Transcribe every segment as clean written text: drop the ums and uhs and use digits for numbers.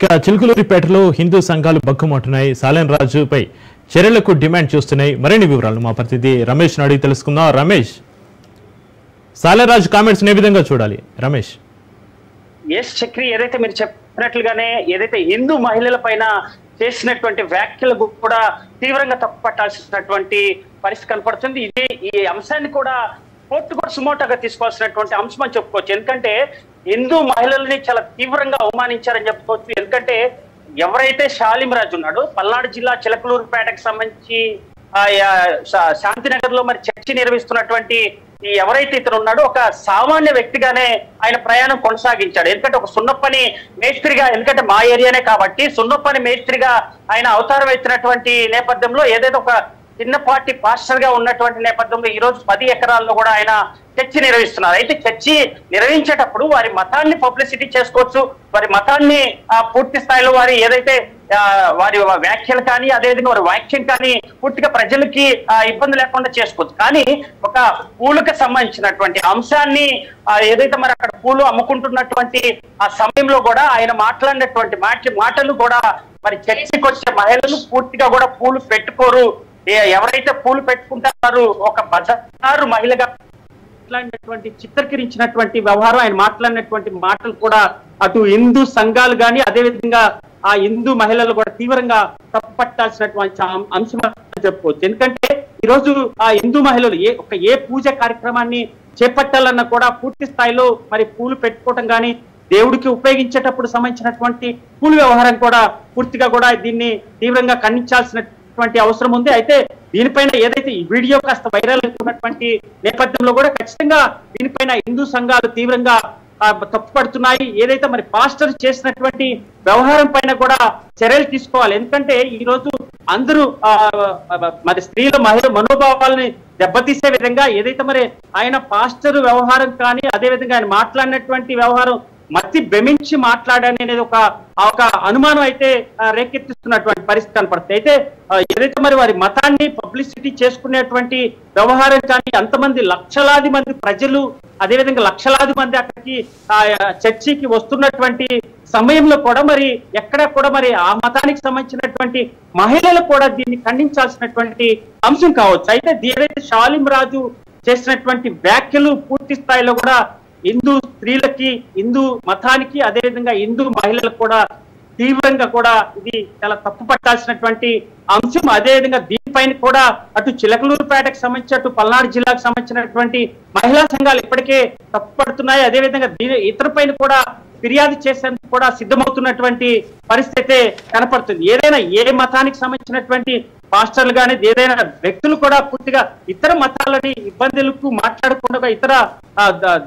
ఇక చిలుకలూరిపేటలో హిందూ సంఘాలు బగ్గుమంటున్నాయి. సాలెం రాజుపై చర్యలకు డిమాండ్ చేస్తున్నాయి. మరిన్ని వివరాలు మా ప్రతినిధి రమేష్ అడిగి తెలుసుకుందాం. రమేష్, సాలెం రాజు కామెంట్స్ ఏ విధంగా చూడాలి? రమేష్. ఎస్ చక్రి, ఏదైతే మీరు చెప్పినట్లుగానే ఏదైతే హిందూ మహిళల పైన చేసినటువంటి వ్యాఖ్యలు కూడా తీవ్రంగా తప్పుపట్టాల్సినటువంటి పరిస్థితి కనపడుతుంది. ఈ అంశాన్ని కూడా కోర్టు కూడా సుమోటోగా తీసుకోవాల్సినటువంటి అంశం అని చెప్పుకోవచ్చు. ఎందుకంటే హిందూ మహిళల్ని చాలా తీవ్రంగా అవమానించారని చెప్పుకోవచ్చు. ఎందుకంటే ఎవరైతే శాలిం రాజు ఉన్నాడో పల్నాడు జిల్లా చిలకలూరుపేటకు సంబంధించి శాంతినగర్ లో మరి చర్చి నిర్వహిస్తున్నటువంటి ఎవరైతే ఇతను ఉన్నాడో ఒక సామాన్య వ్యక్తిగానే ఆయన ప్రయాణం కొనసాగించాడు. ఎందుకంటే ఒక సున్నప్పని మేస్త్రిగా, ఎందుకంటే మా ఏరియానే కాబట్టి సున్నప్పని మేస్త్రిగా ఆయన అవతారం ఎత్తినటువంటి నేపథ్యంలో ఏదైతే ఒక చిన్నపాటి పాస్టర్ గా ఉన్నటువంటి నేపథ్యంలో ఈ రోజు 10 ఎకరాల్లో కూడా ఆయన చర్చి నిర్వహిస్తున్నారు. అయితే చర్చి నిర్వహించేటప్పుడు వారి మతాన్ని పబ్లిసిటీ చేసుకోవచ్చు, వారి మతాన్ని పూర్తి స్థాయిలో వారి ఏదైతే వారి వ్యాఖ్యలు కానీ అదేవిధంగా వారి వాక్యం కానీ పూర్తిగా ప్రజలకి ఇబ్బంది లేకుండా చేసుకోవచ్చు. కానీ ఒక పూలకు సంబంధించినటువంటి అంశాన్ని ఏదైతే మరి అక్కడ పూలు అమ్ముకుంటున్నటువంటి ఆ సమయంలో కూడా ఆయన మాట్లాడినటువంటి మాటలు కూడా మరి చర్చికి వచ్చే మహిళలు పూర్తిగా కూడా పూలు పెట్టుకోరు, ఎవరైతే పూలు పెట్టుకుంటారో ఒక బజారు మహిళగా మాట్లాడినటువంటి చిత్రీకరించినటువంటి వ్యవహారం, ఆయన మాట్లాడినటువంటి మాటలు కూడా అటు హిందూ సంఘాలు కానీ అదేవిధంగా ఆ హిందూ మహిళలు కూడా తీవ్రంగా తప్పుపట్టాల్సినటువంటి అంశం చెప్పుకోవచ్చు. ఎందుకంటే ఈరోజు ఆ హిందూ మహిళలు ఏ పూజ కార్యక్రమాన్ని చేపట్టాలన్నా కూడా పూర్తి స్థాయిలో మరి పూలు పెట్టుకోవటం కానీ దేవుడికి ఉపయోగించేటప్పుడు సంబంధించినటువంటి పూల వ్యవహారం కూడా పూర్తిగా కూడా దీన్ని తీవ్రంగా ఖండించాల్సినటువంటి అవసరం ఉంది. అయితే దీనిపైన ఏదైతే ఈ వీడియో కాస్త వైరల్ అవుతున్నటువంటి నేపథ్యంలో కూడా ఖచ్చితంగా దీనిపైన హిందూ సంఘాలు తీవ్రంగా తప్పుపడుతున్నాయి. ఏదైతే మరి పాస్టర్ చేసినటువంటి వ్యవహారం పైన కూడా చర్యలు తీసుకోవాలి. ఎందుకంటే ఈ రోజు అందరూ మరి స్త్రీల మహిళ మనోభావాలని దెబ్బతీసే విధంగా ఏదైతే మరి ఆయన పాస్టర్ వ్యవహారం కానీ అదేవిధంగా ఆయన మాట్లాడినటువంటి వ్యవహారం మతి భ్రమించి మాట్లాడని అనేది ఒక అనుమానం అయితే రేకెత్తిస్తున్నటువంటి పరిస్థితి కనపడుతుంది. అయితే ఏదైతే మరి వారి మతాన్ని పబ్లిసిటీ చేసుకునేటువంటి వ్యవహారం కానీ అంతమంది లక్షలాది మంది ప్రజలు అదేవిధంగా లక్షలాది మంది అక్కడికి చర్చికి వస్తున్నటువంటి సమయంలో కూడా మరి ఎక్కడ కూడా మరి ఆ మతానికి సంబంధించినటువంటి మహిళలు కూడా దీన్ని ఖండించాల్సినటువంటి అంశం కావచ్చు. అయితే ఏదైతే శాలిం రాజు చేసినటువంటి వ్యాఖ్యలు పూర్తి స్థాయిలో కూడా హిందూ స్త్రీలకి, హిందూ మతానికి అదేవిధంగా హిందూ మహిళలకు కూడా తీవ్రంగా కూడా ఇది చాలా తప్పు పట్టాల్సినటువంటి అంశం. అదేవిధంగా దీనిపైన కూడా అటు చిలకలూరుపేటకు సంబంధించి అటు పల్నాడు జిల్లాకు సంబంధించినటువంటి మహిళా సంఘాలు ఇప్పటికే తప్పు పడుతున్నాయి. అదేవిధంగా ఇతర పైన కూడా ఫిర్యాదు చేసేందుకు కూడా సిద్ధమవుతున్నటువంటి పరిస్థితి కనపడుతుంది. ఏదైనా ఏ మతానికి సంబంధించినటువంటి పాస్టర్లు కానీ ఏదైనా వ్యక్తులు కూడా పూర్తిగా ఇతర మతాలని ఇబ్బందులకు మాట్లాడకుండా ఇతర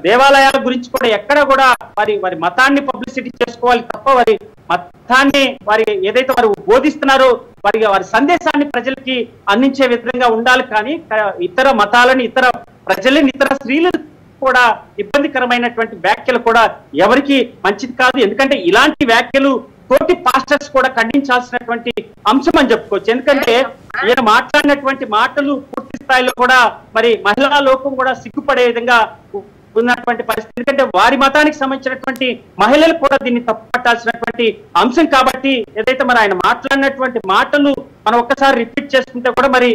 దేవాలయాల గురించి కూడా ఎక్కడ కూడా వారి మతాన్ని పబ్లిసిటీ చేసుకోవాలి తప్ప వారి మతాన్ని వారి ఏదైతే వారు బోధిస్తున్నారో వారి సందేశాన్ని ప్రజలకి అందించే విధంగా ఉండాలి. కానీ ఇతర మతాలని ఇతర ప్రజలని ఇతర స్త్రీలను కూడా ఇబ్బందికరమైనటువంటి వ్యాఖ్యలు కూడా ఎవరికి మంచిది కాదు. ఎందుకంటే ఇలాంటి వ్యాఖ్యలు తోటి పాస్టర్స్ కూడా ఖండించాల్సినటువంటి అంశం అని చెప్పుకోవచ్చు. ఎందుకంటే ఈయన మాట్లాడినటువంటి మాటలు పూర్తి స్థాయిలో కూడా మరి మహిళా లోకం కూడా సిగ్గుపడే విధంగా ఉన్నటువంటి పరిస్థితి. ఎందుకంటే వారి మతానికి సంబంధించినటువంటి మహిళలు కూడా దీన్ని తప్పుపట్టాల్సినటువంటి అంశం కాబట్టి ఏదైతే మరి ఆయన మాట్లాడినటువంటి మాటలు మనం ఒక్కసారి రిపీట్ చేసుకుంటే కూడా మరి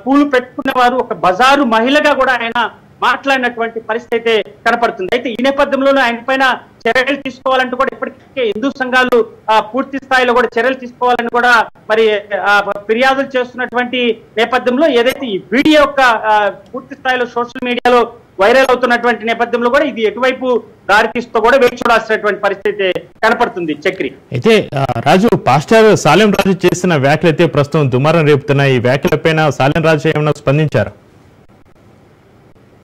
పూలు పెట్టుకునే వారు ఒక బజారు మహిళగా కూడా ఆయన మాట్లాడినటువంటి పరిస్థితి కనపడుతుంది. అయితే ఈ నేపథ్యంలోనే ఆయన పైన చర్యలు తీసుకోవాలంటూ కూడా ఇప్పటికే హిందూ సంఘాలు పూర్తి స్థాయిలో కూడా చర్యలు తీసుకోవాలని కూడా మరి ఫిర్యాదులు చేస్తున్నటువంటి నేపథ్యంలో ఏదైతే ఈ వీడియో యొక్క పూర్తి స్థాయిలో సోషల్ మీడియాలో వైరల్ అవుతున్నటువంటి నేపథ్యంలో కూడా ఇది ఎటువైపు దారి తీస్తూ కూడా వేచి చూడాల్సినటువంటి పరిస్థితి కనపడుతుంది. చక్రి, అయితే రాజు, పాస్టర్ సాలెం రాజు చేసిన వ్యాఖ్యలు అయితే ప్రస్తుతం దుమారం రేపుతున్నాయి. ఈ వ్యాఖ్యలపైన సాలెం రాజు ఏమైనా స్పందించారు?